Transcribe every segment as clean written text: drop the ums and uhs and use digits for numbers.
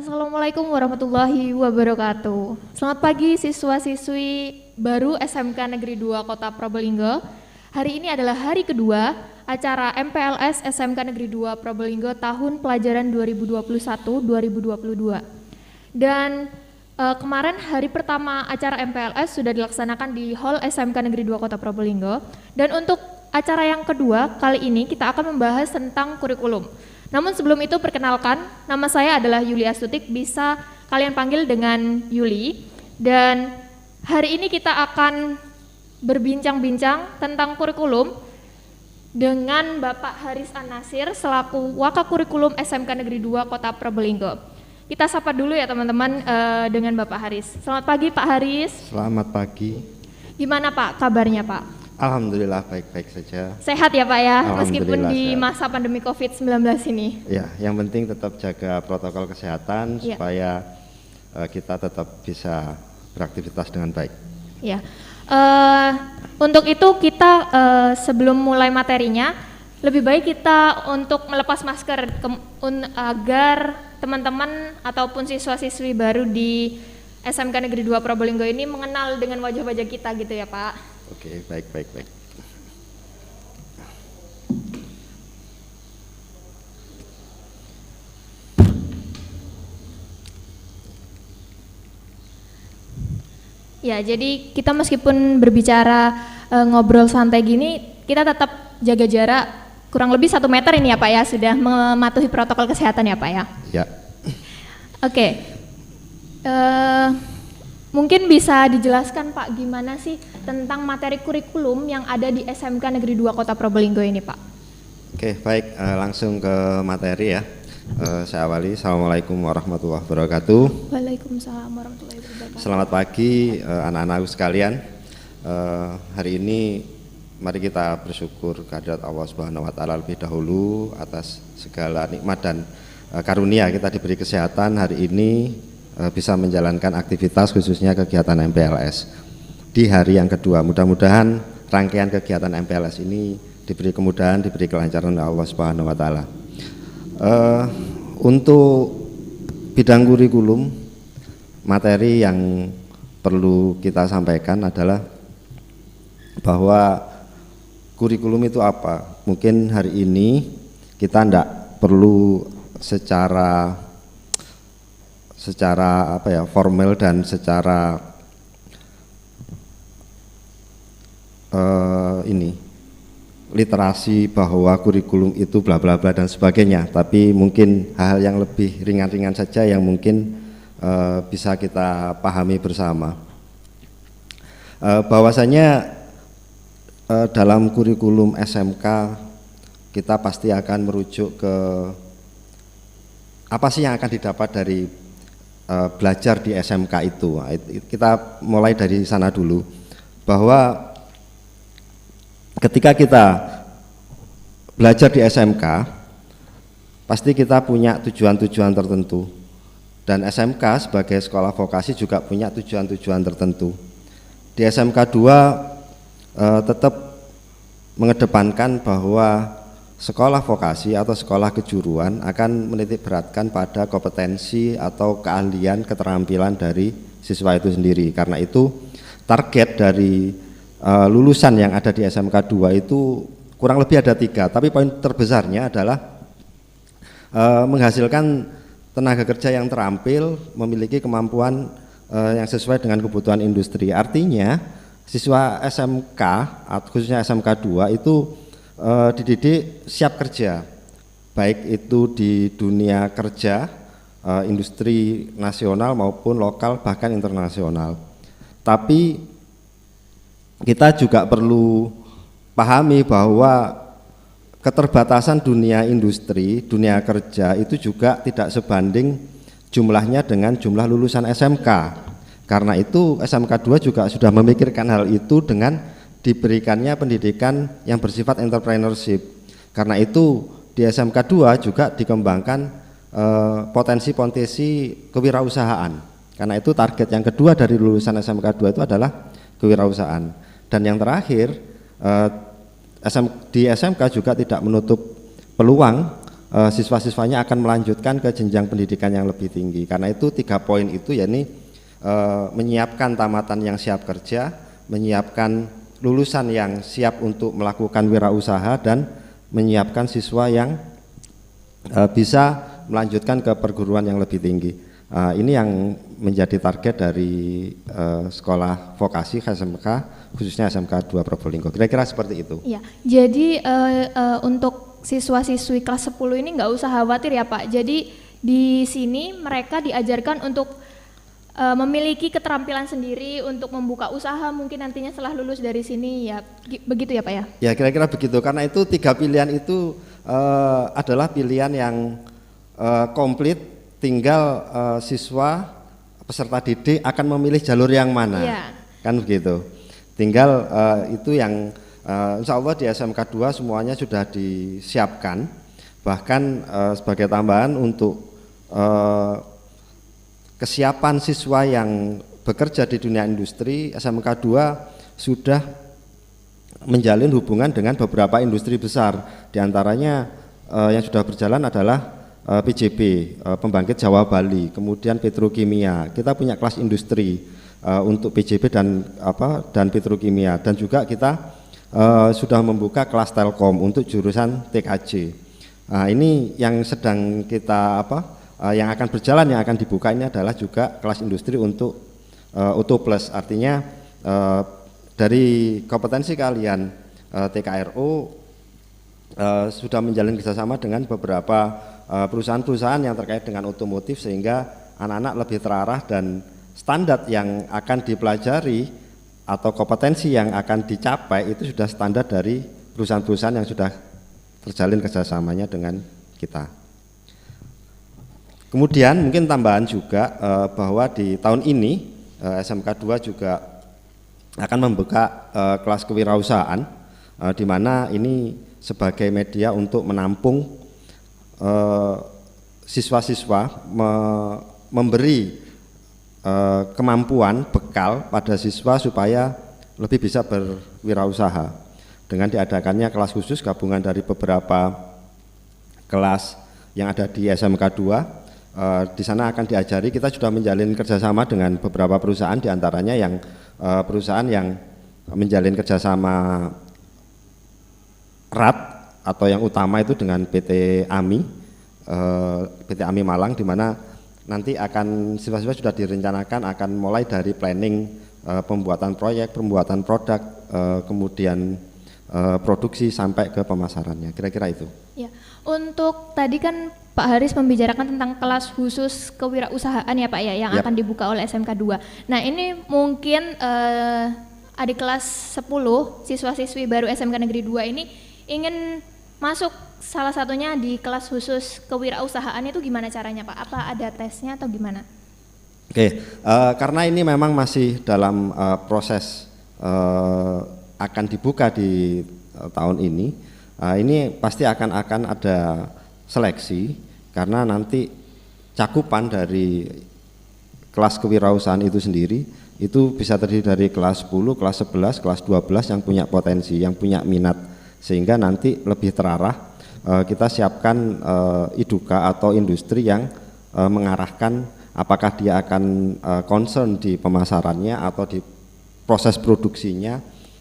Assalamualaikum warahmatullahi wabarakatuh. Selamat pagi siswa-siswi baru SMK Negeri 2 Kota Probolinggo. Hari ini adalah hari kedua acara MPLS SMK Negeri 2 Probolinggo tahun pelajaran 2021-2022. Dan kemarin hari pertama acara MPLS sudah dilaksanakan di Hall SMK Negeri 2 Kota Probolinggo. Dan untuk acara yang kedua kali ini kita akan membahas tentang kurikulum. Namun sebelum itu perkenalkan, nama saya adalah Yuli Astutik, bisa kalian panggil dengan Yuli. Dan hari ini kita akan berbincang-bincang tentang kurikulum dengan Bapak Haris An-Nasir selaku Wakakurikulum SMK Negeri 2 Kota Probolinggo. Kita sapa dulu ya teman-teman dengan Bapak Haris. Selamat pagi Pak Haris. Selamat pagi. Gimana Pak kabarnya Pak? Alhamdulillah baik-baik saja. Sehat ya Pak ya, meskipun di sehat. masa pandemi COVID-19 ini. Ya, yang penting tetap jaga protokol kesehatan supaya kita tetap bisa beraktivitas dengan baik. Ya, untuk itu kita sebelum mulai materinya, lebih baik kita untuk melepas masker agar teman-teman ataupun siswa-siswi baru di SMK Negeri 2 Probolinggo ini mengenal dengan wajah-wajah kita gitu ya Pak. Oke, baik. Ya, jadi kita meskipun berbicara ngobrol santai gini, kita tetap jaga jarak kurang lebih 1 meter ini ya Pak ya, sudah mematuhi protokol kesehatan ya Pak ya. Ya. Oke. Mungkin bisa dijelaskan Pak gimana sih tentang materi kurikulum yang ada di SMK Negeri 2 Kota Probolinggo ini Pak? Oke, baik, langsung ke materi ya. Saya awali. Assalamualaikum warahmatullahi wabarakatuh. Waalaikumsalam warahmatullahi wabarakatuh. Selamat pagi anak-anakku sekalian. Hari ini mari kita bersyukur kehadirat Allah Subhanahu wa taala lebih dahulu atas segala nikmat dan karunia kita diberi kesehatan hari ini bisa menjalankan aktivitas khususnya kegiatan MPLS di hari yang kedua. Mudah-mudahan rangkaian kegiatan MPLS ini diberi kemudahan, diberi kelancaran oleh Allah Subhanahu wa taala. Untuk bidang kurikulum, materi yang perlu kita sampaikan adalah bahwa kurikulum itu apa. Mungkin hari ini kita tidak perlu secara formal dan secara literasi bahwa kurikulum itu bla bla bla dan sebagainya, tapi mungkin hal yang lebih ringan-ringan saja yang mungkin bisa kita pahami bersama. Bahwasanya dalam kurikulum SMK kita pasti akan merujuk ke apa sih yang akan didapat dari belajar di SMK itu. Kita mulai dari sana dulu, bahwa ketika kita belajar di SMK pasti kita punya tujuan-tujuan tertentu, dan SMK sebagai sekolah vokasi juga punya tujuan-tujuan tertentu. Di SMK 2 tetap mengedepankan bahwa sekolah vokasi atau sekolah kejuruan akan menitik beratkan pada kompetensi atau keahlian keterampilan dari siswa itu sendiri. Karena itu target dari lulusan yang ada di SMK 2 itu kurang lebih ada 3, tapi poin terbesarnya adalah menghasilkan tenaga kerja yang terampil, memiliki kemampuan yang sesuai dengan kebutuhan industri. Artinya siswa SMK, khususnya SMK 2 itu dididik siap kerja, baik itu di dunia kerja, industri nasional maupun lokal bahkan internasional. Tapi kita juga perlu pahami bahwa keterbatasan dunia industri, dunia kerja itu juga tidak sebanding jumlahnya dengan jumlah lulusan SMK. Karena itu SMK 2 juga sudah memikirkan hal itu dengan diberikannya pendidikan yang bersifat entrepreneurship. Karena itu di SMK 2 juga dikembangkan potensi-potensi kewirausahaan. Karena itu target yang kedua dari lulusan SMK 2 itu adalah kewirausahaan. Dan yang terakhir di SMK juga tidak menutup peluang siswa-siswanya akan melanjutkan ke jenjang pendidikan yang lebih tinggi. Karena itu 3 poin itu, yakni menyiapkan tamatan yang siap kerja, menyiapkan lulusan yang siap untuk melakukan wirausaha, dan menyiapkan siswa yang bisa melanjutkan ke perguruan yang lebih tinggi. Ini yang menjadi target dari sekolah vokasi SMK, khususnya SMK 2 Probolinggo. Kira-kira seperti itu. Ya, jadi untuk siswa-siswi kelas 10 ini nggak usah khawatir ya Pak. Jadi di sini mereka diajarkan untuk memiliki keterampilan sendiri untuk membuka usaha mungkin nantinya setelah lulus dari sini, ya begitu ya Pak ya? Ya, kira-kira begitu. Karena itu 3 pilihan itu adalah pilihan yang komplit, tinggal siswa peserta didik akan memilih jalur yang mana, kan begitu. Tinggal itu yang insya Allah di SMK 2 semuanya sudah disiapkan. Bahkan sebagai tambahan untuk kesiapan siswa yang bekerja di dunia industri, SMK 2 sudah menjalin hubungan dengan beberapa industri besar. Di antaranya yang sudah berjalan adalah PJB, Pembangkit Jawa Bali, kemudian petrokimia. Kita punya kelas industri untuk PJB dan petrokimia, dan juga kita sudah membuka kelas Telkom untuk jurusan TKJ. Ini yang sedang kita yang akan berjalan, yang akan dibuka ini adalah juga kelas industri untuk Auto Plus. Artinya dari kompetensi kalian TKRO sudah menjalin kerjasama dengan beberapa perusahaan-perusahaan yang terkait dengan otomotif, sehingga anak-anak lebih terarah dan standar yang akan dipelajari atau kompetensi yang akan dicapai itu sudah standar dari perusahaan-perusahaan yang sudah terjalin kerjasamanya dengan kita. Kemudian mungkin tambahan juga bahwa di tahun ini SMK 2 juga akan membuka kelas kewirausahaan, di mana ini sebagai media untuk menampung siswa-siswa, memberi kemampuan bekal pada siswa supaya lebih bisa berwirausaha dengan diadakannya kelas khusus gabungan dari beberapa kelas yang ada di SMK 2. Di sana akan diajari, kita sudah menjalin kerjasama dengan beberapa perusahaan, diantaranya yang perusahaan yang menjalin kerjasama erat atau yang utama itu dengan PT AMI Malang, di mana nanti akan siswa-siswa sudah direncanakan akan mulai dari planning pembuatan proyek, pembuatan produk, kemudian produksi sampai ke pemasarannya. Kira-kira itu. Ya, untuk tadi kan Pak Haris membicarakan tentang kelas khusus kewirausahaan ya Pak ya, yang akan dibuka oleh SMK 2. Nah ini mungkin adik kelas 10 siswa-siswi baru SMK Negeri 2 ini ingin masuk salah satunya di kelas khusus kewirausahaan, itu gimana caranya Pak? Apa ada tesnya atau gimana? Oke, karena ini memang masih dalam proses akan dibuka di tahun ini pasti akan ada seleksi, karena nanti cakupan dari kelas kewirausahaan itu sendiri itu bisa terdiri dari kelas 10, kelas 11, kelas 12 yang punya potensi, yang punya minat, sehingga nanti lebih terarah kita siapkan iduka atau industri yang mengarahkan apakah dia akan concern di pemasarannya atau di proses produksinya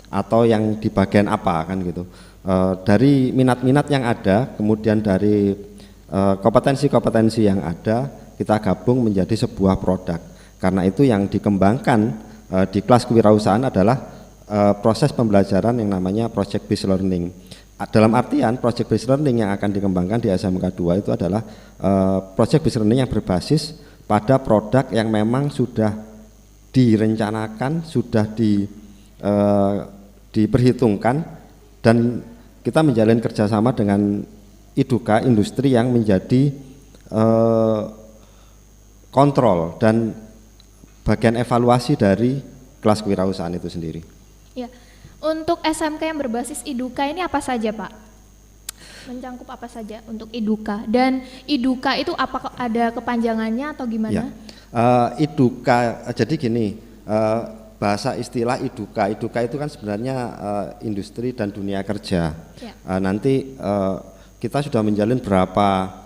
atau yang di bagian apa, kan gitu. Dari minat-minat yang ada, kemudian dari kompetensi-kompetensi yang ada, kita gabung menjadi sebuah produk. Karena itu yang dikembangkan di kelas kewirausahaan adalah proses pembelajaran yang namanya project based learning. Dalam artian project based learning yang akan dikembangkan di SMK 2 itu adalah project based learning yang berbasis pada produk yang memang sudah direncanakan, sudah diperhitungkan, dan kita menjalin kerjasama dengan iduka, industri yang menjadi kontrol dan bagian evaluasi dari kelas kewirausahaan itu sendiri. Ya, untuk SMK yang berbasis iduka ini apa saja Pak? Mencangkup apa saja untuk iduka? Dan iduka itu apakah ada kepanjangannya atau gimana? Ya, iduka, jadi gini, bahasa istilah iduka itu kan sebenarnya industri dan dunia kerja. Ya. Nanti kita sudah menjalin berapa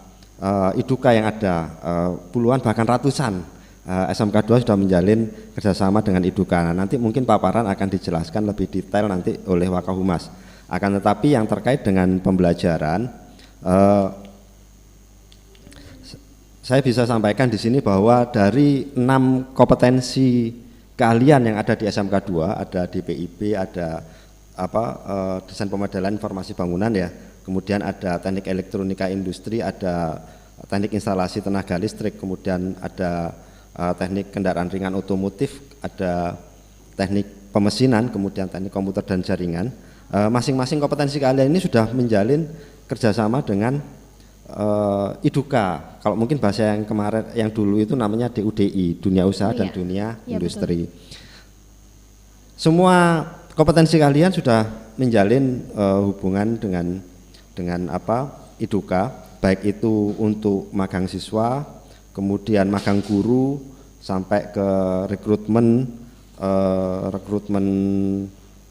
IDUKA yang ada, puluhan bahkan ratusan. SMK 2 sudah menjalin kerjasama dengan IDUKA. Nah, nanti mungkin paparan akan dijelaskan lebih detail nanti oleh Wakahumas. Akan tetapi yang terkait dengan pembelajaran, saya bisa sampaikan di sini bahwa dari 6 kompetensi keahlian yang ada di SMK 2, ada DPIB, ada desain pemodelan informasi bangunan ya, kemudian ada teknik elektronika industri, ada teknik instalasi tenaga listrik, kemudian ada teknik kendaraan ringan otomotif, ada teknik pemesinan, kemudian teknik komputer dan jaringan. Masing-masing kompetensi keahlian ini sudah menjalin kerjasama dengan IDUKA. Kalau mungkin bahasa yang kemarin, yang dulu itu namanya DUDI, dunia usaha dan dunia industri. Betul. Semua kompetensi keahlian sudah menjalin hubungan dengan IDUKA, baik itu untuk magang siswa, kemudian magang guru, sampai ke rekrutmen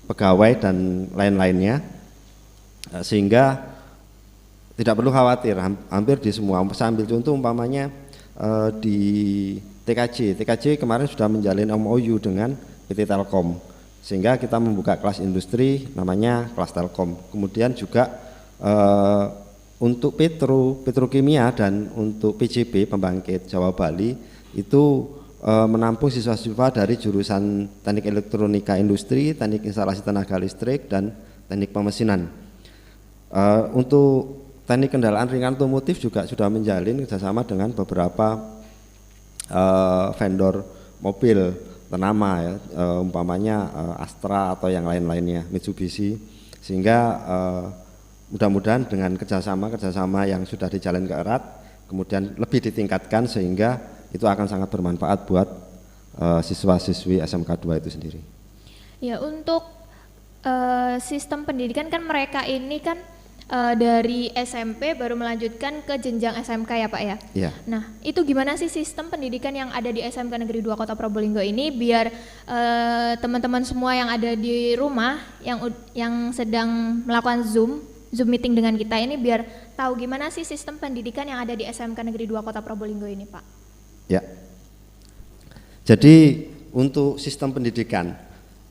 pegawai dan lain-lainnya, sehingga tidak perlu khawatir, hampir di semua. Saya ambil contoh umpamanya di TKJ kemarin sudah menjalin MOU dengan PT Telkom, sehingga kita membuka kelas industri namanya kelas Telkom. Kemudian juga untuk petrokimia dan untuk PJB pembangkit Jawa Bali itu menampung siswa-siswa dari jurusan teknik elektronika industri, teknik instalasi tenaga listrik, dan teknik pemesinan. Untuk teknik kendaraan ringan otomotif juga sudah menjalin kerjasama dengan beberapa vendor mobil ternama ya, umpamanya Astra atau yang lain-lainnya, Mitsubishi, sehingga mudah-mudahan dengan kerjasama yang sudah dijalin ke erat, kemudian lebih ditingkatkan sehingga itu akan sangat bermanfaat buat siswa-siswi SMK 2 itu sendiri. Ya, untuk sistem pendidikan kan mereka ini kan dari SMP baru melanjutkan ke jenjang SMK ya Pak ya? Iya. Nah, itu gimana sih sistem pendidikan yang ada di SMK Negeri 2 Kota Probolinggo ini biar teman-teman semua yang ada di rumah yang sedang melakukan Zoom meeting dengan kita ini biar tahu gimana sih sistem pendidikan yang ada di SMK Negeri 2 Kota Probolinggo ini Pak? Ya, jadi untuk sistem pendidikan,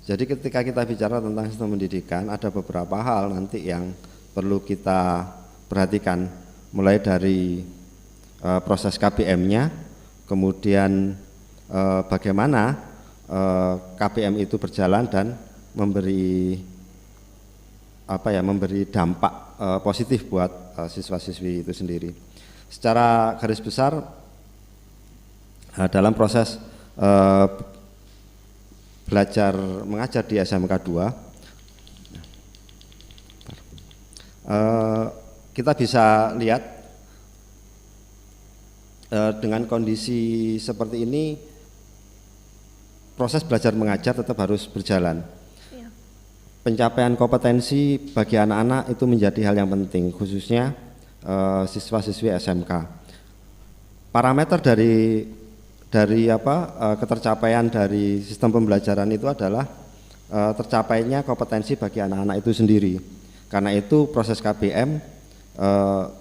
jadi ketika kita bicara tentang sistem pendidikan ada beberapa hal nanti yang perlu kita perhatikan, mulai dari proses KBM-nya, kemudian bagaimana KBM itu berjalan dan memberi dampak positif buat siswa-siswi itu sendiri. Secara garis besar dalam proses belajar mengajar di SMK 2, kita bisa lihat dengan kondisi seperti ini proses belajar mengajar tetap harus berjalan. Pencapaian kompetensi bagi anak-anak itu menjadi hal yang penting, khususnya siswa-siswi SMK. Parameter dari ketercapaian dari sistem pembelajaran itu adalah tercapainya kompetensi bagi anak-anak itu sendiri. Karena itu proses KBM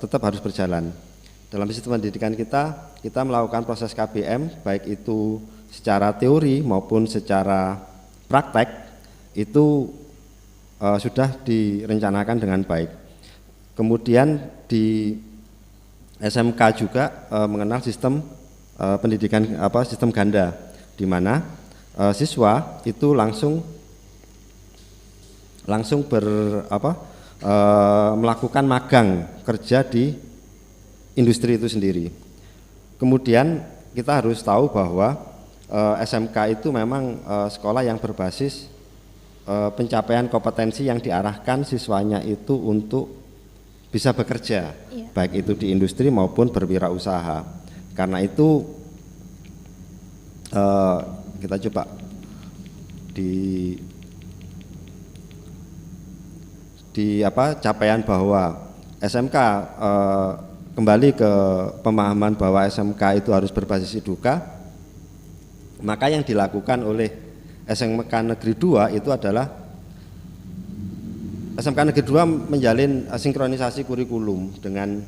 tetap harus berjalan. Dalam sistem pendidikan kita melakukan proses KBM baik itu secara teori maupun secara praktek itu sudah direncanakan dengan baik. Kemudian di SMK juga mengenal sistem pendidikan sistem ganda, di mana siswa itu langsung melakukan magang kerja di industri itu sendiri. Kemudian kita harus tahu bahwa SMK itu memang sekolah yang berbasis pencapaian kompetensi yang diarahkan siswanya itu untuk bisa bekerja, baik itu di industri maupun berwirausaha. Karena itu kita coba capaian bahwa SMK kembali ke pemahaman bahwa SMK itu harus berbasis IDUKA, maka yang dilakukan oleh SMK Negeri 2 itu adalah SMK Negeri 2 menjalin sinkronisasi kurikulum dengan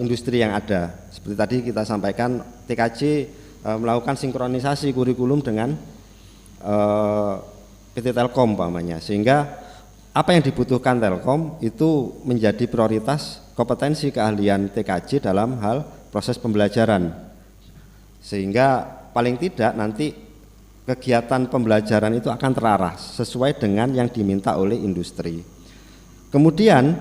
industri yang ada. Seperti tadi kita sampaikan, TKJ melakukan sinkronisasi kurikulum dengan PT Telkom umpamanya, sehingga apa yang dibutuhkan Telkom itu menjadi prioritas kompetensi keahlian TKJ dalam hal proses pembelajaran, sehingga paling tidak nanti kegiatan pembelajaran itu akan terarah sesuai dengan yang diminta oleh industri. Kemudian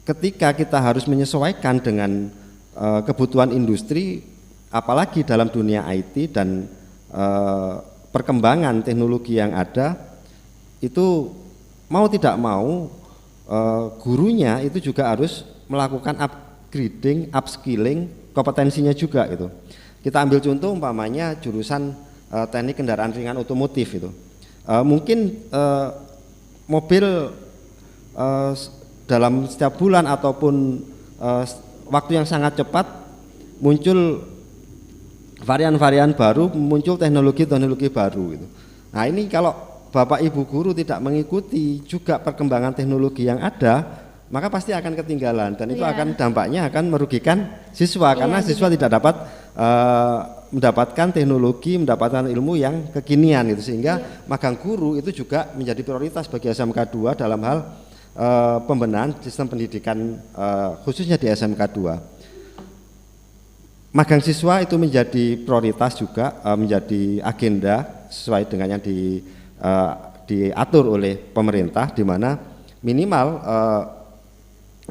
ketika kita harus menyesuaikan dengan kebutuhan industri, apalagi dalam dunia IT dan perkembangan teknologi yang ada, itu mau tidak mau gurunya itu juga harus melakukan upgrading, upskilling kompetensinya juga gitu. Kita ambil contoh umpamanya jurusan teknik kendaraan ringan otomotif itu. Mungkin mobil dalam setiap bulan ataupun waktu yang sangat cepat muncul varian-varian baru, muncul teknologi-teknologi baru gitu. Nah, ini kalau Bapak Ibu guru tidak mengikuti juga perkembangan teknologi yang ada, maka pasti akan ketinggalan dan itu akan dampaknya akan merugikan siswa karena siswa tidak dapat mendapatkan teknologi, mendapatkan ilmu yang kekinian itu, sehingga magang guru itu juga menjadi prioritas bagi SMK 2 dalam hal pembenahan sistem pendidikan khususnya di SMK 2. Magang siswa itu menjadi prioritas juga, menjadi agenda sesuai dengan yang diatur oleh pemerintah, di mana minimal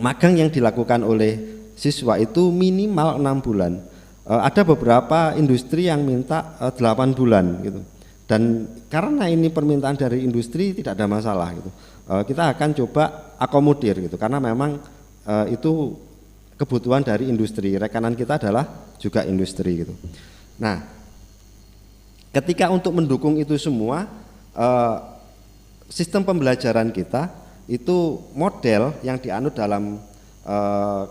magang yang dilakukan oleh siswa itu minimal 6 bulan. Ada beberapa industri yang minta 8 bulan gitu. Dan karena ini permintaan dari industri tidak ada masalah gitu. Kita akan coba akomodir gitu, karena memang itu kebutuhan dari industri. Rekanan kita adalah juga industri gitu. Nah, ketika untuk mendukung itu semua, sistem pembelajaran kita itu model yang dianut dalam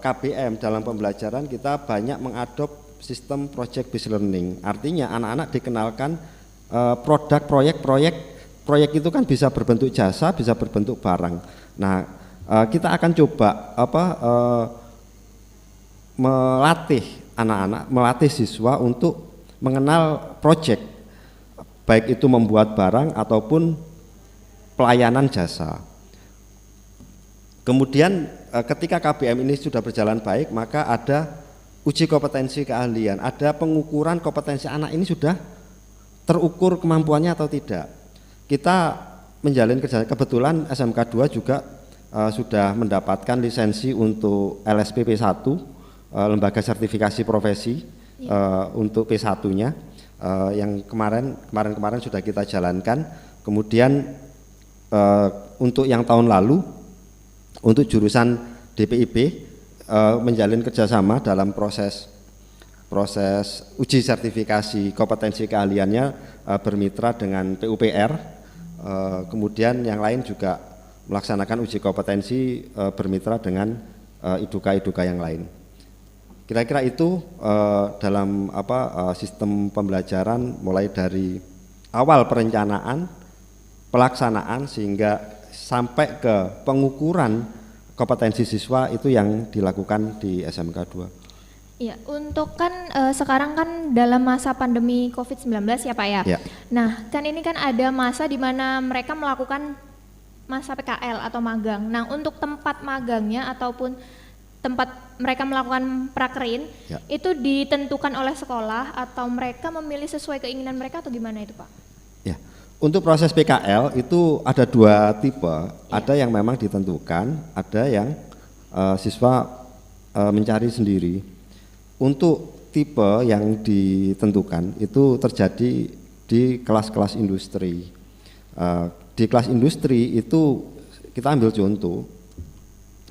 KBM, dalam pembelajaran kita banyak mengadop sistem project based learning. Artinya anak-anak dikenalkan produk, proyek itu kan bisa berbentuk jasa, bisa berbentuk barang. Nah, kita akan coba melatih anak-anak, melatih siswa untuk mengenal project, baik itu membuat barang ataupun pelayanan jasa. Kemudian ketika KBM ini sudah berjalan baik, maka ada uji kompetensi keahlian, ada pengukuran kompetensi anak ini sudah terukur kemampuannya atau tidak. Kita menjalin kerja, kebetulan SMK 2 juga sudah mendapatkan lisensi untuk LSP P1, lembaga sertifikasi profesi untuk P1-nya, yang kemarin sudah kita jalankan. Kemudian untuk yang tahun lalu untuk jurusan DPIB menjalin kerjasama dalam proses uji sertifikasi kompetensi keahliannya, bermitra dengan PUPR, kemudian yang lain juga melaksanakan uji kompetensi bermitra dengan iduka yang lain. Kira-kira itu dalam sistem pembelajaran mulai dari awal perencanaan, pelaksanaan sehingga sampai ke pengukuran kompetensi siswa itu yang dilakukan di SMK 2. Iya, untuk kan sekarang kan dalam masa pandemi COVID-19 ya Pak ya. Ya. Nah, kan ini kan ada masa di mana mereka melakukan masa PKL atau magang. Nah, untuk tempat magangnya ataupun tempat mereka melakukan prakerin, itu ditentukan oleh sekolah atau mereka memilih sesuai keinginan mereka atau gimana itu Pak? Ya. Untuk proses PKL itu ada 2 tipe, ada yang memang ditentukan, ada yang siswa mencari sendiri. Untuk tipe yang ditentukan itu terjadi di kelas-kelas industri. Di kelas industri itu kita ambil contoh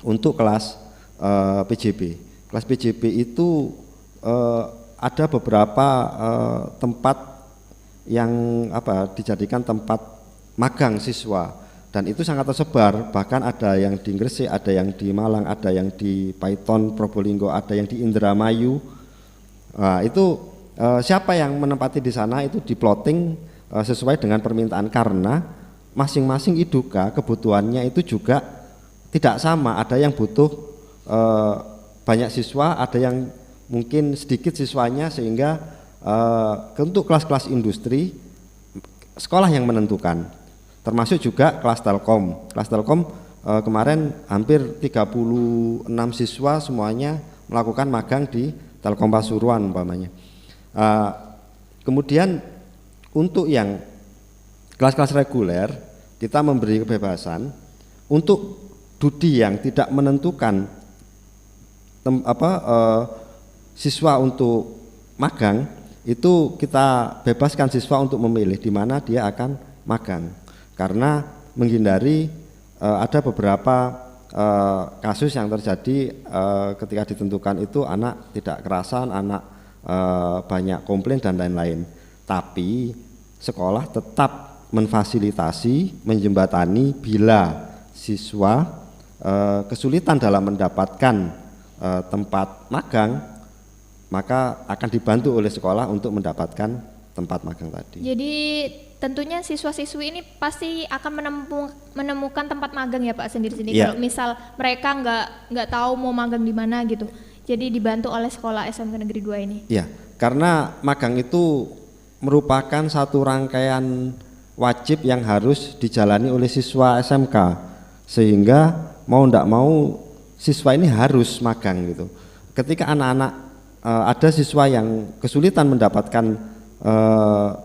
untuk kelas PJB. Kelas PJB itu ada beberapa tempat yang dijadikan tempat magang siswa, dan itu sangat tersebar, bahkan ada yang di Gresik, ada yang di Malang, ada yang di Paiton, Probolinggo, ada yang di Indramayu. Nah, itu siapa yang menempati di sana itu diplotting sesuai dengan permintaan, karena masing-masing IDUKA kebutuhannya itu juga tidak sama. Ada yang butuh banyak siswa, ada yang mungkin sedikit siswanya, sehingga untuk kelas-kelas industri sekolah yang menentukan. Termasuk juga kelas Telkom. Kelas Telkom kemarin hampir 36 siswa semuanya melakukan magang di Telkom Pasuruan umpamanya. Kemudian untuk yang kelas-kelas reguler kita memberi kebebasan untuk studi yang tidak menentukan siswa untuk magang, itu kita bebaskan siswa untuk memilih di mana dia akan magang, karena menghindari ada beberapa kasus yang terjadi ketika ditentukan itu anak tidak kerasan, anak banyak komplain dan lain-lain. Tapi sekolah tetap memfasilitasi, menjembatani bila siswa kesulitan dalam mendapatkan tempat magang, maka akan dibantu oleh sekolah untuk mendapatkan tempat magang tadi. Jadi tentunya siswa-siswi ini pasti akan menemukan tempat magang ya Pak sendiri-sendiri. Kalau misal mereka nggak tahu mau magang di mana gitu, jadi dibantu oleh sekolah SMK Negeri 2 ini. Iya, karena magang itu merupakan satu rangkaian wajib yang harus dijalani oleh siswa SMK, sehingga mau tidak mau siswa ini harus magang gitu. Ketika anak-anak ada siswa yang kesulitan mendapatkan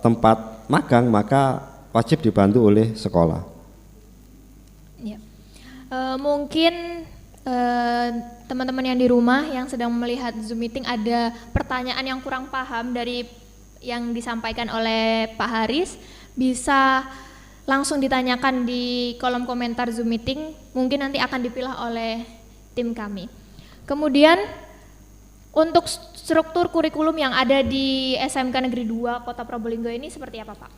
tempat magang, maka wajib dibantu oleh sekolah. Ya. Mungkin teman-teman yang di rumah yang sedang melihat Zoom meeting ada pertanyaan yang kurang paham dari yang disampaikan oleh Pak Haris, bisa langsung ditanyakan di kolom komentar Zoom meeting, mungkin nanti akan dipilah oleh tim kami. Kemudian untuk struktur kurikulum yang ada di SMK Negeri 2 Kota Probolinggo ini seperti apa Pak?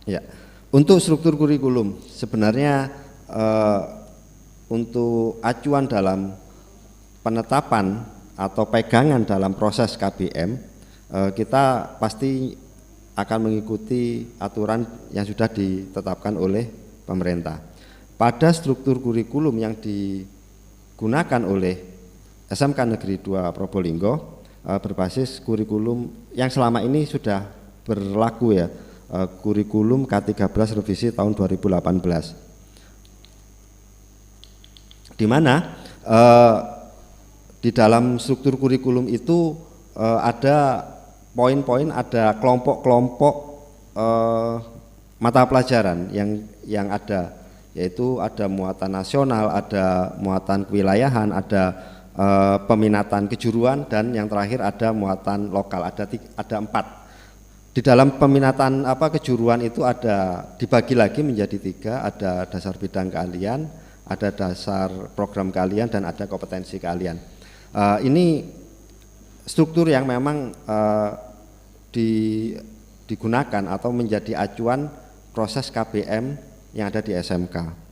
Ya, untuk struktur kurikulum sebenarnya untuk acuan dalam penetapan atau pegangan dalam proses KBM, kita pasti akan mengikuti aturan yang sudah ditetapkan oleh pemerintah. Pada struktur kurikulum yang digunakan oleh SMK Negeri 2 Probolinggo berbasis kurikulum yang selama ini sudah berlaku ya, kurikulum K13 revisi tahun 2018. Di mana di dalam struktur kurikulum itu ada poin-poin, ada kelompok-kelompok mata pelajaran yang ada, yaitu ada muatan nasional, ada muatan kewilayahan, ada peminatan kejuruan, dan yang terakhir ada muatan lokal. Ada 4. Di dalam peminatan kejuruan itu ada dibagi lagi menjadi 3, ada dasar bidang keahlian, ada dasar program keahlian, dan ada kompetensi keahlian. Ini struktur yang memang digunakan atau menjadi acuan proses KBM yang ada di SMK.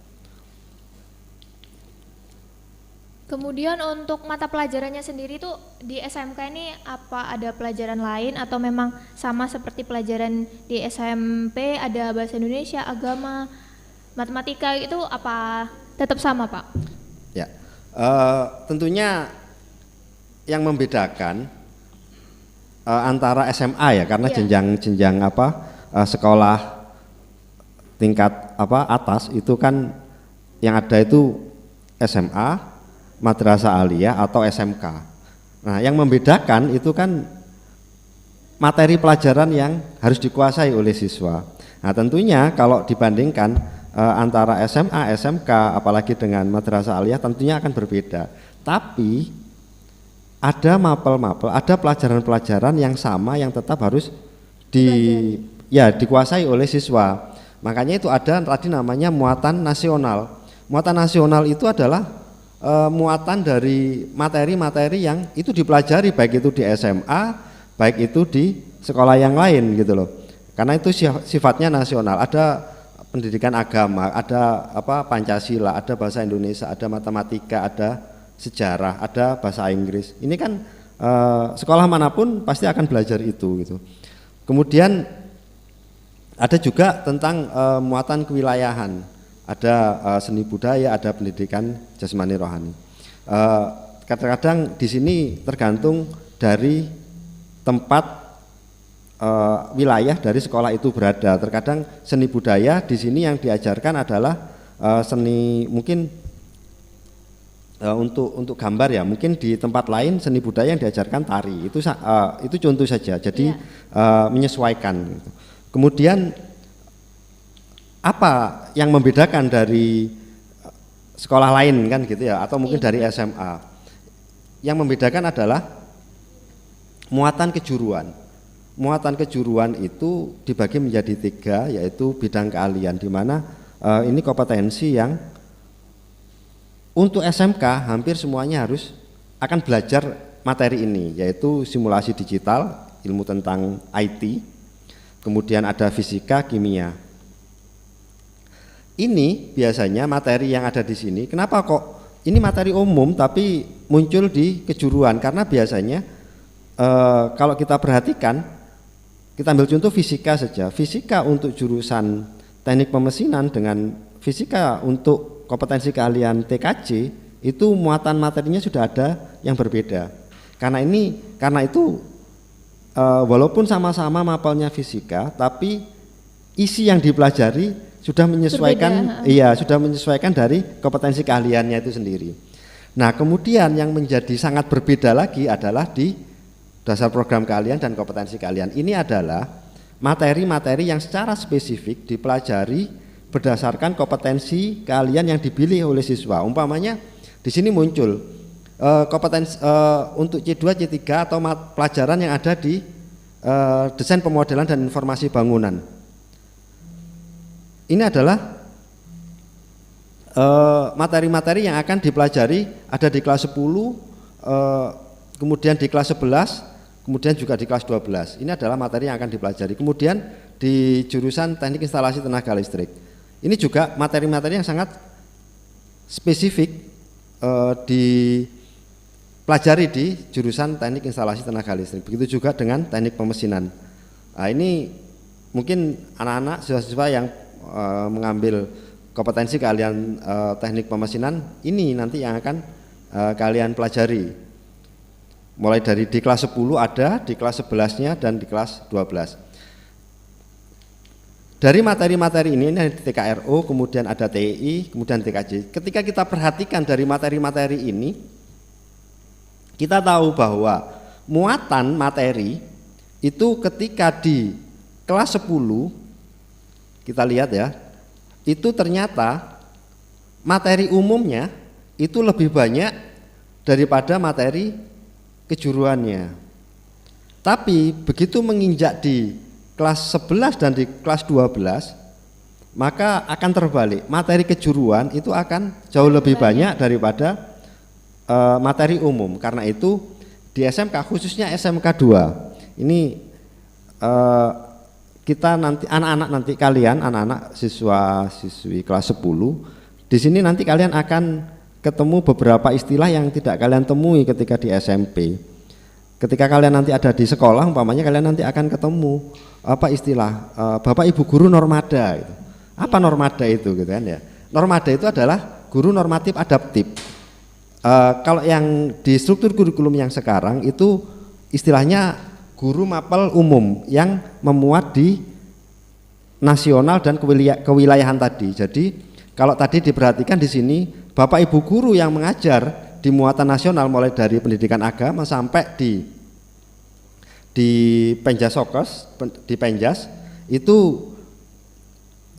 Kemudian untuk mata pelajarannya sendiri tuh di SMK ini apa ada pelajaran lain atau memang sama seperti pelajaran di SMP, ada bahasa Indonesia, agama, matematika itu apa tetap sama Pak? Ya, tentunya yang membedakan antara SMA ya, karena jenjang sekolah tingkat atas itu kan yang ada itu SMA, madrasah aliyah atau SMK. Nah, yang membedakan itu kan materi pelajaran yang harus dikuasai oleh siswa. Nah, tentunya kalau dibandingkan antara SMA, SMK apalagi dengan madrasah aliyah tentunya akan berbeda. Tapi ada mapel-mapel, ada pelajaran-pelajaran yang sama yang tetap harus dikuasai oleh siswa. Makanya itu ada tadi namanya muatan nasional. Muatan nasional itu adalah muatan dari materi-materi yang itu dipelajari baik itu di SMA, baik itu di sekolah yang lain gitu loh. Karena itu sifatnya nasional. Ada pendidikan agama, ada Pancasila, ada bahasa Indonesia, ada matematika, ada sejarah, ada bahasa Inggris. Ini kan sekolah manapun pasti akan belajar itu gitu. Kemudian Ada juga tentang muatan kewilayahan, ada seni budaya, ada pendidikan jasmani rohani. Kadang-kadang di sini tergantung dari tempat wilayah dari sekolah itu berada. Terkadang seni budaya di sini yang diajarkan adalah seni mungkin untuk gambar ya, mungkin di tempat lain seni budaya yang diajarkan tari. Itu contoh saja. Jadi menyesuaikan. Gitu. Kemudian apa yang membedakan dari sekolah lain kan gitu ya, atau mungkin dari SMA? Yang membedakan adalah muatan kejuruan. Muatan kejuruan itu dibagi menjadi 3, yaitu bidang keahlian, di mana ini kompetensi yang untuk SMK hampir semuanya harus akan belajar materi ini, yaitu simulasi digital, ilmu tentang IT, kemudian ada fisika, kimia. Ini biasanya materi yang ada di sini. Kenapa kok ini materi umum tapi muncul di kejuruan? Karena biasanya kalau kita perhatikan, kita ambil contoh fisika saja. Fisika untuk jurusan teknik pemesinan dengan fisika untuk kompetensi keahlian TKJ itu muatan materinya sudah ada yang berbeda. Karena itu walaupun sama-sama mapelnya fisika, tapi isi yang dipelajari sudah menyesuaikan, sudah menyesuaikan dari kompetensi keahliannya itu sendiri. Nah, kemudian yang menjadi sangat berbeda lagi adalah di dasar program keahlian dan kompetensi keahlian. Ini adalah materi-materi yang secara spesifik dipelajari berdasarkan kompetensi keahlian yang dipilih oleh siswa. Umpamanya di sini muncul kompetensi untuk C2, C3 atau pelajaran yang ada di desain pemodelan dan informasi bangunan. Ini adalah materi-materi yang akan dipelajari ada di kelas 10, kemudian di kelas 11, kemudian juga di kelas 12. Ini adalah materi yang akan dipelajari. Kemudian di jurusan teknik instalasi tenaga listrik. Ini juga materi-materi yang sangat spesifik dipelajari di jurusan teknik instalasi tenaga listrik. Begitu juga dengan teknik pemesinan. Nah, ini mungkin anak-anak siswa-siswa yang mengambil kompetensi keahlian teknik pemesinan ini nanti yang akan kalian pelajari. Mulai dari di kelas 10 ada, di kelas 11-nya dan di kelas 12. Dari materi-materi ini ada TKRO, kemudian ada TEI, kemudian TKJ. Ketika kita perhatikan dari materi-materi ini, kita tahu bahwa muatan materi itu ketika di kelas 10, kita lihat ya, itu ternyata materi umumnya itu lebih banyak daripada materi kejuruannya. Tapi begitu menginjak di kelas 11 dan di kelas 12, maka akan terbalik. Materi kejuruan itu akan jauh lebih banyak daripada materi umum. Karena itu di SMK, khususnya SMK 2, ini kita nanti anak-anak nanti kalian, anak-anak siswa-siswi kelas 10, di sini nanti kalian akan ketemu beberapa istilah yang tidak kalian temui ketika di SMP. Ketika kalian nanti ada di sekolah, umpamanya kalian nanti akan ketemu apa istilah Bapak Ibu guru normada gitu. Apa normada itu gitu kan ya? Normada itu adalah guru normatif adaptif. Kalau yang di struktur kurikulum yang sekarang itu istilahnya guru mapel umum yang memuat di nasional dan kewilayahan tadi. Jadi kalau tadi diperhatikan di sini Bapak Ibu guru yang mengajar di muatan nasional mulai dari pendidikan agama sampai di Penjasokes, di Penjas itu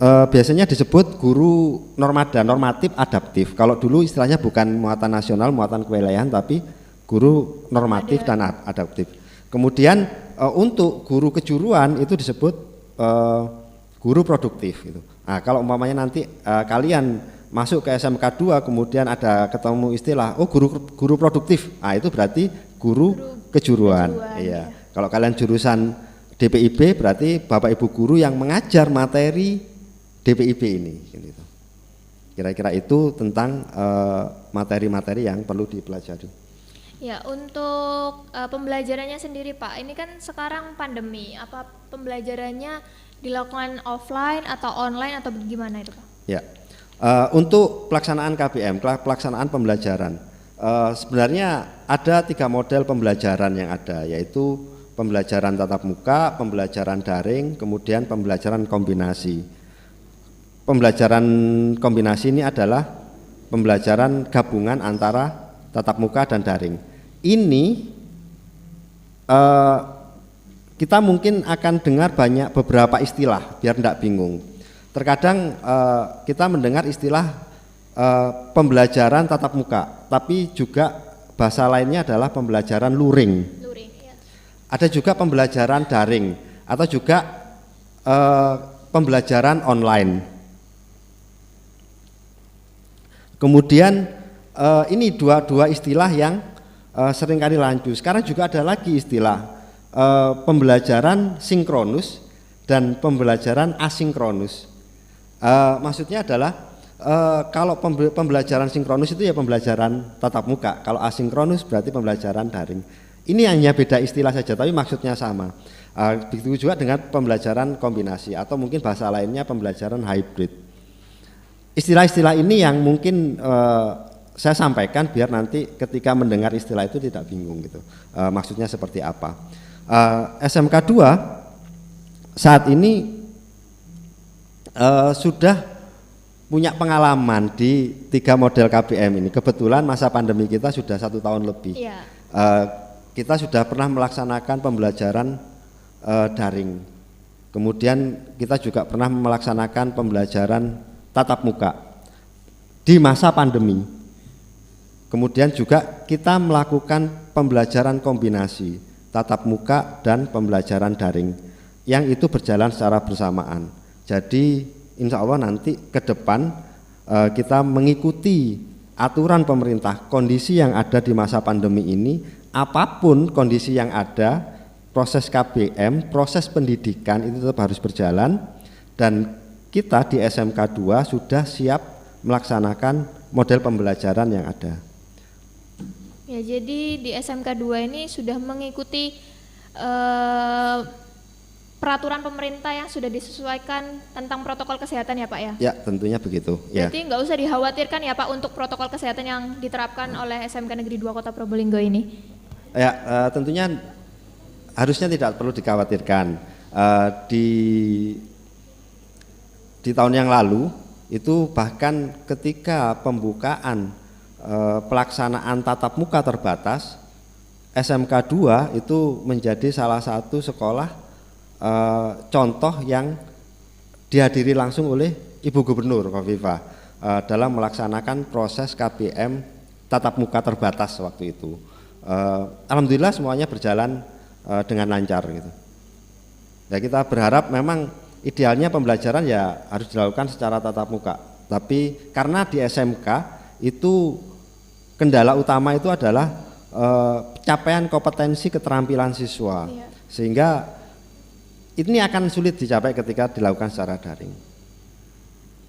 biasanya disebut guru normada, normatif adaptif. Kalau dulu istilahnya bukan muatan nasional, muatan kewilayahan, tapi guru normatif dan adaptif. Kemudian untuk guru kejuruan itu disebut guru produktif gitu. Nah, kalau umpamanya nanti kalian masuk ke SMK 2 kemudian ada ketemu istilah guru produktif. Nah, itu berarti guru kejuruan. Iya. Kalau kalian jurusan DPIB berarti Bapak Ibu guru yang mengajar materi DPIB ini gitu. Kira-kira itu tentang materi-materi yang perlu dipelajari. Ya, untuk pembelajarannya sendiri Pak, ini kan sekarang pandemi, apa pembelajarannya Dilakukan offline atau online atau gimana itu Pak? Ya, untuk pelaksanaan KBM, pelaksanaan pembelajaran, sebenarnya ada 3 model pembelajaran yang ada, yaitu pembelajaran tatap muka, pembelajaran daring, kemudian pembelajaran kombinasi. Pembelajaran kombinasi ini adalah pembelajaran gabungan antara tatap muka dan daring. Ini kita mungkin akan dengar beberapa istilah biar tidak bingung. Terkadang kita mendengar istilah pembelajaran tatap muka, tapi juga bahasa lainnya adalah pembelajaran luring. Ya. Ada juga pembelajaran daring atau juga pembelajaran online. Kemudian ini dua istilah yang seringkali lanjut. Sekarang juga ada lagi istilah pembelajaran sinkronus dan pembelajaran asinkronus. Maksudnya adalah kalau pembelajaran sinkronus itu ya pembelajaran tatap muka, kalau asinkronus berarti pembelajaran daring. Ini hanya beda istilah saja, tapi maksudnya sama. Begitu juga dengan pembelajaran kombinasi atau mungkin bahasa lainnya pembelajaran hybrid. Istilah-istilah ini yang mungkin saya sampaikan biar nanti ketika mendengar istilah itu tidak bingung gitu. Maksudnya seperti apa? SMK 2 saat ini sudah punya pengalaman di 3 model KBM ini. Kebetulan masa pandemi kita sudah 1 tahun lebih. Ya. Kita sudah pernah melaksanakan pembelajaran daring. Kemudian kita juga pernah melaksanakan pembelajaran tatap muka di masa pandemi. Kemudian juga kita melakukan pembelajaran kombinasi tatap muka dan pembelajaran daring yang itu berjalan secara bersamaan. Jadi insya Allah nanti ke depan kita mengikuti aturan pemerintah, kondisi yang ada di masa pandemi ini, apapun kondisi yang ada, proses KBM, proses pendidikan itu tetap harus berjalan, dan kita di SMK 2 sudah siap melaksanakan model pembelajaran yang ada. Ya, jadi di SMK 2 ini sudah mengikuti peraturan pemerintah yang sudah disesuaikan tentang protokol kesehatan ya Pak ya? Ya, tentunya begitu. Berarti nggak usah dikhawatirkan ya Pak untuk protokol kesehatan yang diterapkan oleh SMK Negeri 2 Kota Probolinggo ini? Ya, tentunya harusnya tidak perlu dikhawatirkan. Di tahun yang lalu itu bahkan ketika pembukaan pelaksanaan tatap muka terbatas, SMK 2 itu menjadi salah satu sekolah contoh yang dihadiri langsung oleh Ibu Gubernur Khofifah dalam melaksanakan proses KBM tatap muka terbatas waktu itu. Alhamdulillah semuanya berjalan dengan lancar gitu. Ya, kita berharap memang idealnya pembelajaran ya harus dilakukan secara tatap muka. Tapi karena di SMK itu kendala utama itu adalah capaian kompetensi keterampilan siswa. Iya. Sehingga ini akan sulit dicapai ketika dilakukan secara daring.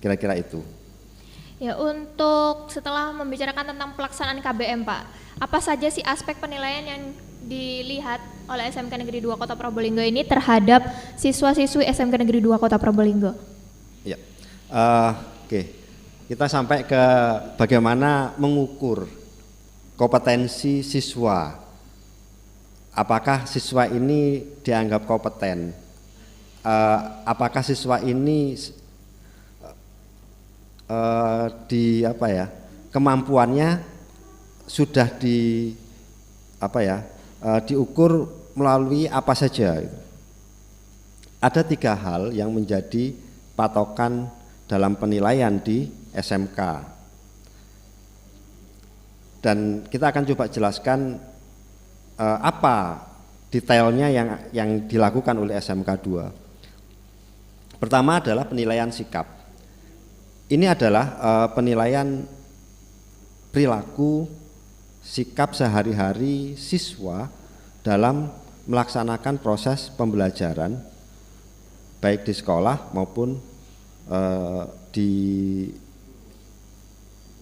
Kira-kira itu. Ya, untuk setelah membicarakan tentang pelaksanaan KBM Pak, apa saja sih aspek penilaian yang dilihat oleh SMK Negeri 2 Kota Probolinggo ini terhadap siswa-siswi SMK Negeri 2 Kota Probolinggo? Ya, oke. Kita sampai ke bagaimana mengukur kompetensi siswa. Apakah siswa ini dianggap kompeten? Apakah siswa ini kemampuannya sudah diukur melalui apa saja. Ada 3 hal yang menjadi patokan dalam penilaian di SMK, dan kita akan coba jelaskan apa detailnya yang dilakukan oleh SMK 2. Pertama adalah penilaian sikap. Ini adalah penilaian perilaku, sikap sehari-hari siswa dalam melaksanakan proses pembelajaran baik di sekolah maupun di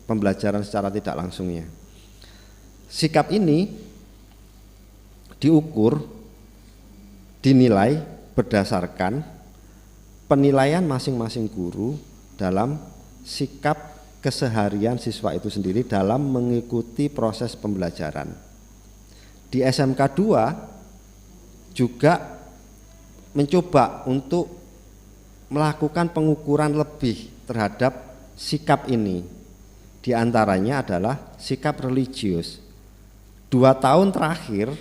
pembelajaran secara tidak langsungnya. Sikap ini diukur, dinilai berdasarkan penilaian masing-masing guru dalam sikap keseharian siswa itu sendiri dalam mengikuti proses pembelajaran. Di SMK 2 juga mencoba untuk melakukan pengukuran lebih terhadap sikap ini. Di antaranya adalah sikap religius. 2 tahun terakhir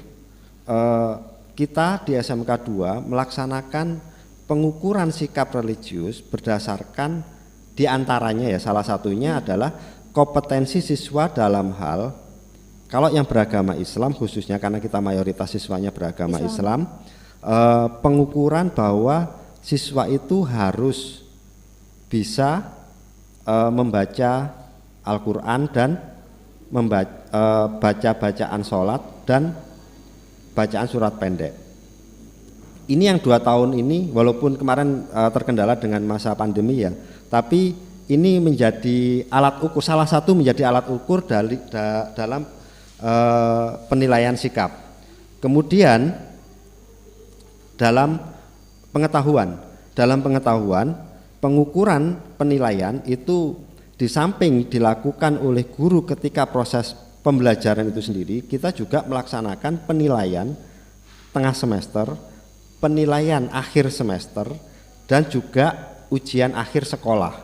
kita di SMK 2 melaksanakan pengukuran sikap religius berdasarkan di antaranya ya salah satunya adalah kompetensi siswa dalam hal, kalau yang beragama Islam khususnya karena kita mayoritas siswanya beragama Islam, pengukuran bahwa siswa itu harus bisa membaca Al-Quran dan baca bacaan sholat dan bacaan surat pendek. Ini yang 2 tahun ini walaupun kemarin terkendala dengan masa pandemi ya, tapi ini menjadi alat ukur, salah satu menjadi alat ukur dalam penilaian sikap. Kemudian dalam pengetahuan pengukuran penilaian itu di samping dilakukan oleh guru ketika proses pembelajaran itu sendiri, kita juga melaksanakan penilaian tengah semester, penilaian akhir semester, dan juga ujian akhir sekolah.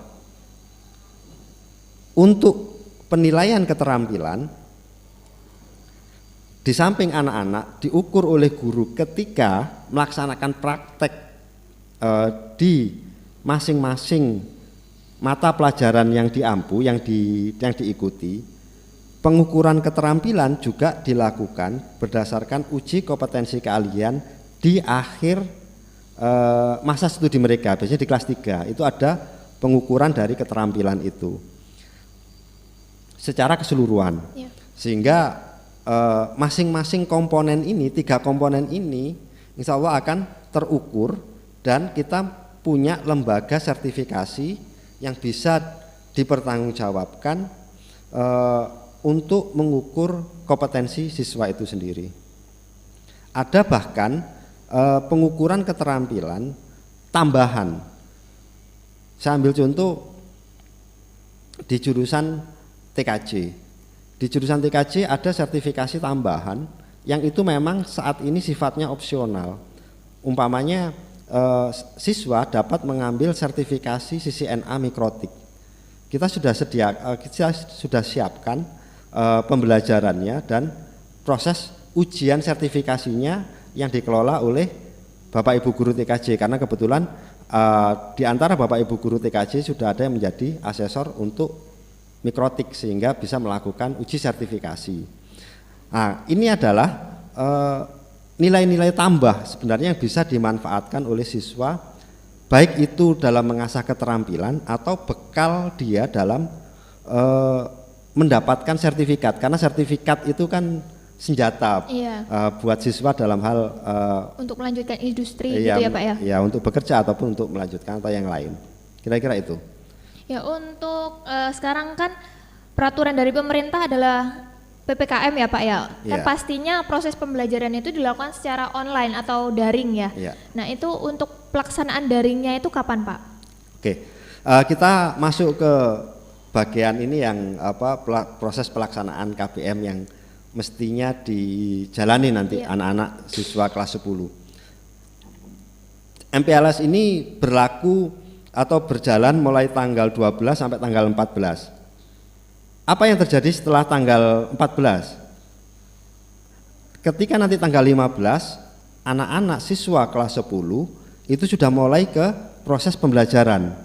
Untuk penilaian keterampilan, di samping anak-anak diukur oleh guru ketika melaksanakan praktek di masing-masing mata pelajaran yang diampu, yang diikuti. Pengukuran keterampilan juga dilakukan berdasarkan uji kompetensi keahlian di akhir masa studi mereka, biasanya di kelas 3 itu ada pengukuran dari keterampilan itu secara keseluruhan ya. Sehingga masing-masing komponen ini, 3 komponen ini insya Allah akan terukur dan kita punya lembaga sertifikasi yang bisa dipertanggungjawabkan untuk mengukur kompetensi siswa itu sendiri. Ada bahkan pengukuran keterampilan tambahan. Saya ambil contoh di jurusan TKJ. Di jurusan TKJ ada sertifikasi tambahan yang itu memang saat ini sifatnya opsional. Umpamanya siswa dapat mengambil sertifikasi CCNA mikrotik. Kita sudah siapkan pembelajarannya dan proses ujian sertifikasinya yang dikelola oleh Bapak Ibu Guru TKJ, karena kebetulan di antara Bapak Ibu Guru TKJ sudah ada yang menjadi asesor untuk mikrotik sehingga bisa melakukan uji sertifikasi. Nah, ini adalah nilai-nilai tambah sebenarnya yang bisa dimanfaatkan oleh siswa, baik itu dalam mengasah keterampilan atau bekal dia dalam mendapatkan sertifikat, karena sertifikat itu kan senjata buat siswa dalam hal untuk melanjutkan industri gitu ya Pak ya? Ya, untuk bekerja ataupun untuk melanjutkan atau yang lain. Kira-kira itu. Ya, untuk sekarang kan peraturan dari pemerintah adalah PPKM ya Pak ya? Kan pastinya proses pembelajaran itu dilakukan secara online atau daring ya? Nah, itu untuk pelaksanaan daringnya itu kapan Pak? Oke, kita masuk ke bagian ini yang proses pelaksanaan KBM yang mestinya dijalani nanti anak-anak siswa kelas 10. MPLS ini berlaku atau berjalan mulai tanggal 12 sampai tanggal 14. Apa yang terjadi setelah tanggal 14? Ketika nanti tanggal 15, anak-anak siswa kelas 10 itu sudah mulai ke proses pembelajaran.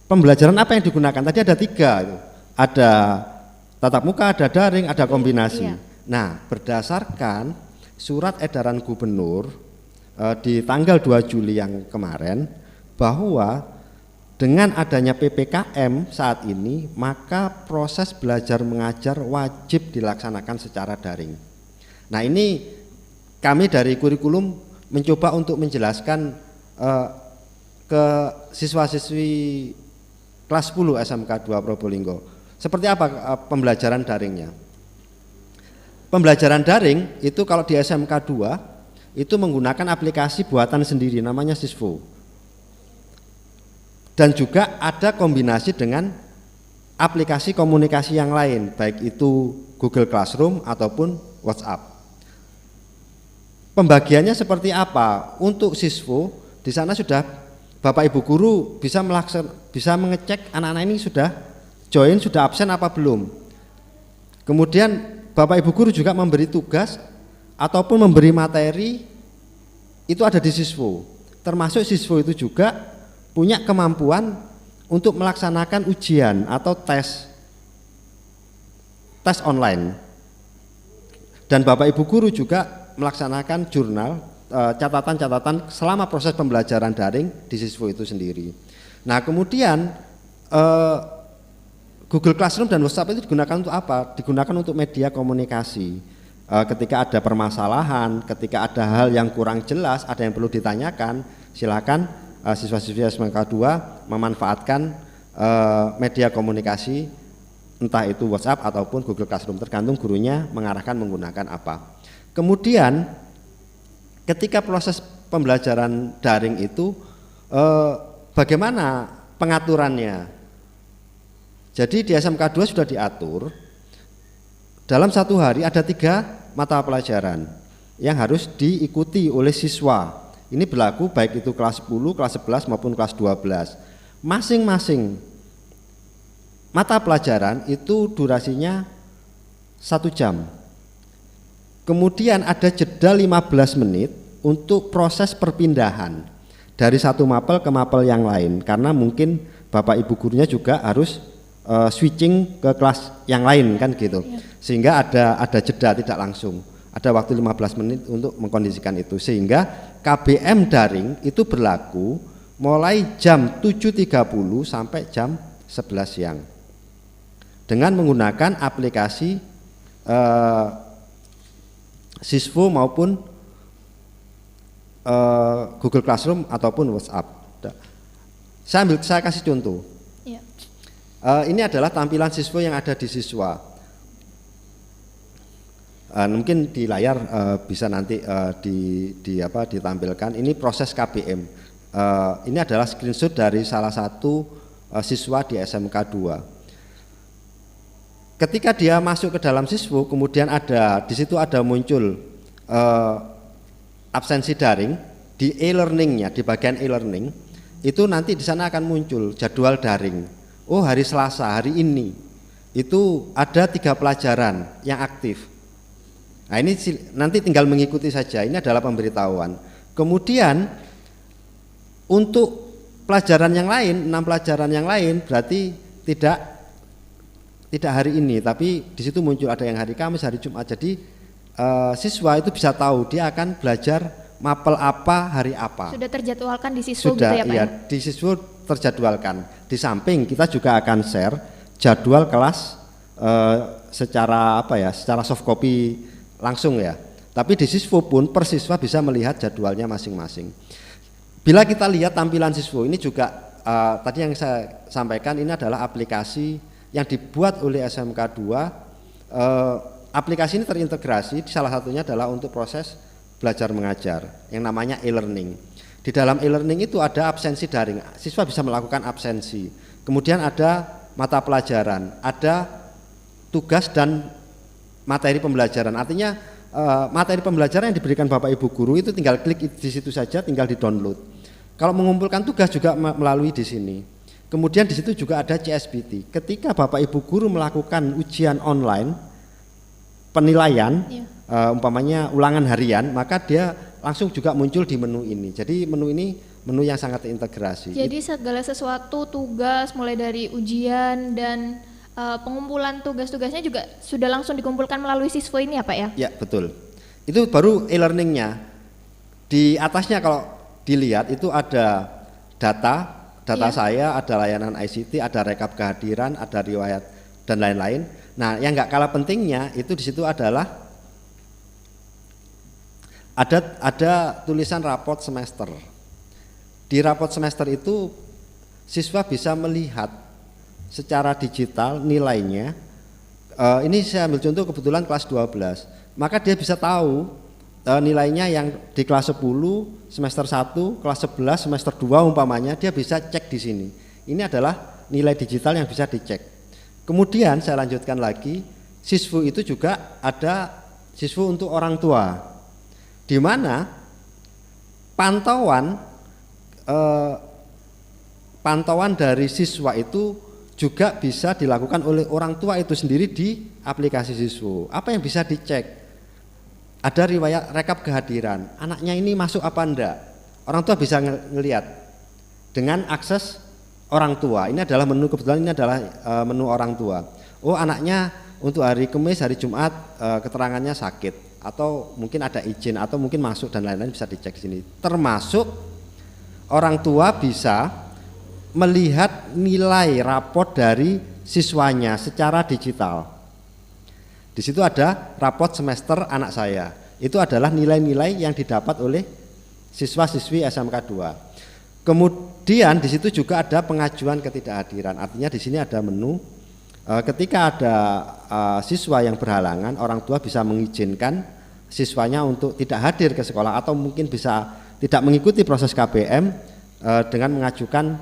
Pembelajaran apa yang digunakan? Tadi ada 3, ada tatap muka, ada daring, ada kombinasi. Nah, berdasarkan surat edaran gubernur di tanggal 2 Juli yang kemarin, bahwa dengan adanya PPKM saat ini, maka proses belajar mengajar wajib dilaksanakan secara daring. Nah, ini kami dari kurikulum mencoba untuk menjelaskan ke siswa-siswi kelas 10 SMK 2 Probolinggo. Seperti apa pembelajaran daringnya? Pembelajaran daring itu kalau di SMK 2 itu menggunakan aplikasi buatan sendiri namanya Sisvo. dan juga ada kombinasi dengan aplikasi komunikasi yang lain, baik itu Google Classroom ataupun WhatsApp. Pembagiannya seperti apa? Untuk siswa di sana sudah Bapak Ibu guru bisa mengecek anak-anak ini sudah join, sudah absen apa belum. Kemudian Bapak Ibu guru juga memberi tugas ataupun memberi materi itu ada di siswa. Termasuk siswa itu juga punya kemampuan untuk melaksanakan ujian atau tes online. Dan Bapak Ibu guru juga melaksanakan jurnal, catatan-catatan selama proses pembelajaran daring di siswa itu sendiri. Nah, kemudian Google Classroom dan WhatsApp itu digunakan untuk apa? Digunakan untuk media komunikasi. Ketika ada permasalahan, ketika ada hal yang kurang jelas, ada yang perlu ditanyakan, silakan siswa-siswi SMK 2 memanfaatkan media komunikasi, entah itu WhatsApp ataupun Google Classroom, tergantung gurunya mengarahkan menggunakan apa. Kemudian ketika proses pembelajaran daring itu bagaimana pengaturannya? Jadi di SMK 2 sudah diatur dalam satu hari ada 3 mata pelajaran yang harus diikuti oleh siswa. Ini berlaku baik itu kelas 10, kelas 11 maupun kelas 12. Masing-masing mata pelajaran itu durasinya 1 jam. Kemudian ada jeda 15 menit untuk proses perpindahan dari satu mapel ke mapel yang lain, karena mungkin Bapak Ibu gurunya juga harus switching ke kelas yang lain kan gitu. Sehingga ada jeda, tidak langsung. Ada waktu 15 menit untuk mengkondisikan itu, sehingga KBM daring itu berlaku mulai jam 7.30 sampai jam 11 siang dengan menggunakan aplikasi Siswo maupun Google Classroom ataupun WhatsApp. Saya kasih contoh. Ya. Ini adalah tampilan siswa yang ada di siswa. Mungkin di layar bisa nanti ditampilkan. Ini proses KBM. Ini adalah screenshot dari salah satu siswa di SMK 2. Ketika dia masuk ke dalam siswa, kemudian di situ ada muncul absensi daring di e-learningnya, di bagian e-learning itu nanti di sana akan muncul jadwal daring. Oh, hari Selasa hari ini itu ada 3 pelajaran yang aktif. Nah, ini nanti tinggal mengikuti saja. Ini adalah pemberitahuan. Kemudian untuk pelajaran yang lain, 6 pelajaran yang lain berarti tidak hari ini, tapi di situ muncul ada yang hari Kamis, hari Jumat. Jadi siswa itu bisa tahu dia akan belajar mapel apa, hari apa. Sudah terjadwalkan di siswa sudah, gitu ya Pak? Iya, di siswa terjadwalkan. Di samping kita juga akan share jadwal kelas secara secara soft copy langsung ya. Tapi di siswa pun per siswa bisa melihat jadwalnya masing-masing. Bila kita lihat tampilan siswa ini juga tadi yang saya sampaikan, ini adalah aplikasi yang dibuat oleh SMK 2. Aplikasi ini terintegrasi, salah satunya adalah untuk proses belajar mengajar yang namanya e-learning. Di dalam e-learning itu ada absensi daring, siswa bisa melakukan absensi. Kemudian ada mata pelajaran, ada tugas dan materi pembelajaran. Artinya materi pembelajaran yang diberikan Bapak Ibu guru itu tinggal klik di situ saja, tinggal di-download. Kalau mengumpulkan tugas juga melalui di sini. Kemudian di situ juga ada CSBT. Ketika Bapak Ibu guru melakukan ujian online, penilaian, umpamanya ulangan harian, maka dia langsung juga muncul di menu ini. Jadi menu ini menu yang sangat terintegrasi. Jadi segala sesuatu, tugas mulai dari ujian dan pengumpulan tugas-tugasnya juga sudah langsung dikumpulkan melalui siswa ini ya Pak ya? Ya betul. Itu baru e-learningnya. Di atasnya kalau dilihat itu ada data saya, ada layanan ICT, ada rekap kehadiran, ada riwayat dan lain-lain. Nah, yang nggak kalah pentingnya itu di situ adalah ada tulisan raport semester. Di raport semester itu siswa bisa melihat secara digital nilainya. Ini saya ambil contoh kebetulan kelas 12. Maka dia bisa tahu nilainya yang di kelas 10 semester 1, kelas 11 semester 2 umpamanya, dia bisa cek di sini. Ini adalah nilai digital yang bisa dicek. Kemudian saya lanjutkan lagi, siswu itu juga ada siswu untuk orang tua, di mana pantauan dari siswa itu juga bisa dilakukan oleh orang tua itu sendiri di aplikasi siswu. Apa yang bisa dicek? Ada riwayat rekap kehadiran, anaknya ini masuk apa enggak. Orang tua bisa ngelihat dengan akses orang tua. Ini adalah menu, kebetulan ini adalah menu orang tua. Oh, anaknya untuk hari Kamis, hari Jumat keterangannya sakit, atau mungkin ada izin, atau mungkin masuk dan lain-lain bisa dicek di sini. Termasuk orang tua bisa melihat nilai raport dari siswanya secara digital. Di situ ada raport semester anak saya. Itu adalah nilai-nilai yang didapat oleh siswa-siswi SMK 2. Kemudian di situ juga ada pengajuan ketidakhadiran. Artinya di sini ada menu. Ketika ada siswa yang berhalangan, orang tua bisa mengizinkan siswanya untuk tidak hadir ke sekolah atau mungkin bisa tidak mengikuti proses KBM dengan mengajukan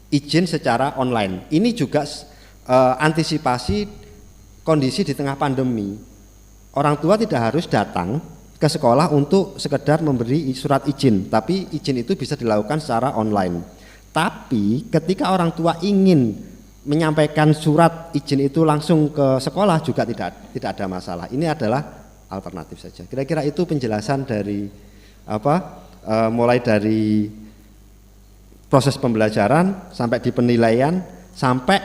izin secara online. Ini juga antisipasi kondisi di tengah pandemi. Orang tua tidak harus datang ke sekolah untuk sekedar memberi surat izin, tapi izin itu bisa dilakukan secara online. Tapi ketika orang tua ingin menyampaikan surat izin itu langsung ke sekolah juga tidak ada masalah. Ini adalah alternatif saja. Kira-kira itu penjelasan dari mulai dari proses pembelajaran sampai di penilaian sampai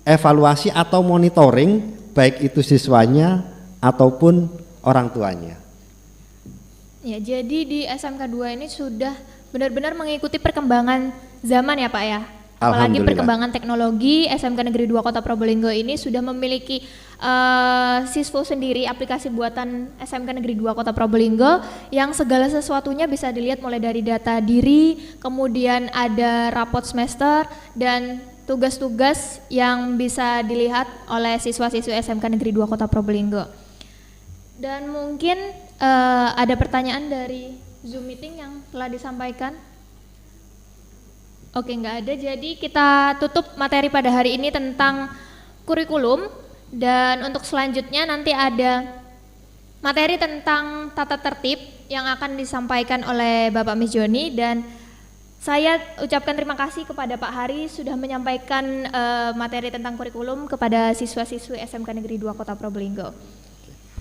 evaluasi atau monitoring, baik itu siswanya ataupun orang tuanya. Ya, jadi di SMK 2 ini sudah benar-benar mengikuti perkembangan zaman ya Pak ya. Apalagi perkembangan teknologi, SMK Negeri 2 Kota Probolinggo ini sudah memiliki siswa sendiri, aplikasi buatan SMK Negeri 2 Kota Probolinggo yang segala sesuatunya bisa dilihat mulai dari data diri, kemudian ada raport semester dan tugas-tugas yang bisa dilihat oleh siswa-siswi SMK Negeri 2 Kota Probolinggo. Dan mungkin ada pertanyaan dari Zoom meeting yang telah disampaikan. Oke, enggak ada. Jadi kita tutup materi pada hari ini tentang kurikulum, dan untuk selanjutnya nanti ada materi tentang tata tertib yang akan disampaikan oleh Bapak Misjoni, dan saya ucapkan terima kasih kepada Pak Hari sudah menyampaikan materi tentang kurikulum kepada siswa-siswi SMK Negeri 2 Kota Probolinggo.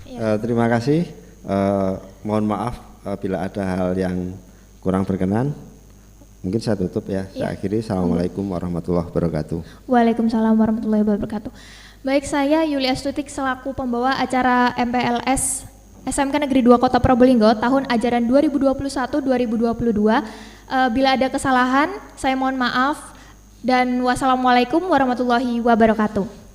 Ya. Terima kasih. Mohon maaf bila ada hal yang kurang berkenan. Mungkin saya tutup ya. Saya akhiri. Assalamualaikum warahmatullahi wabarakatuh. Waalaikumsalam warahmatullahi wabarakatuh. Baik, saya Yulia Stutik selaku pembawa acara MPLS SMK Negeri 2 Kota Probolinggo tahun ajaran 2021-2022. Bila ada kesalahan, saya mohon maaf, dan wassalamualaikum warahmatullahi wabarakatuh.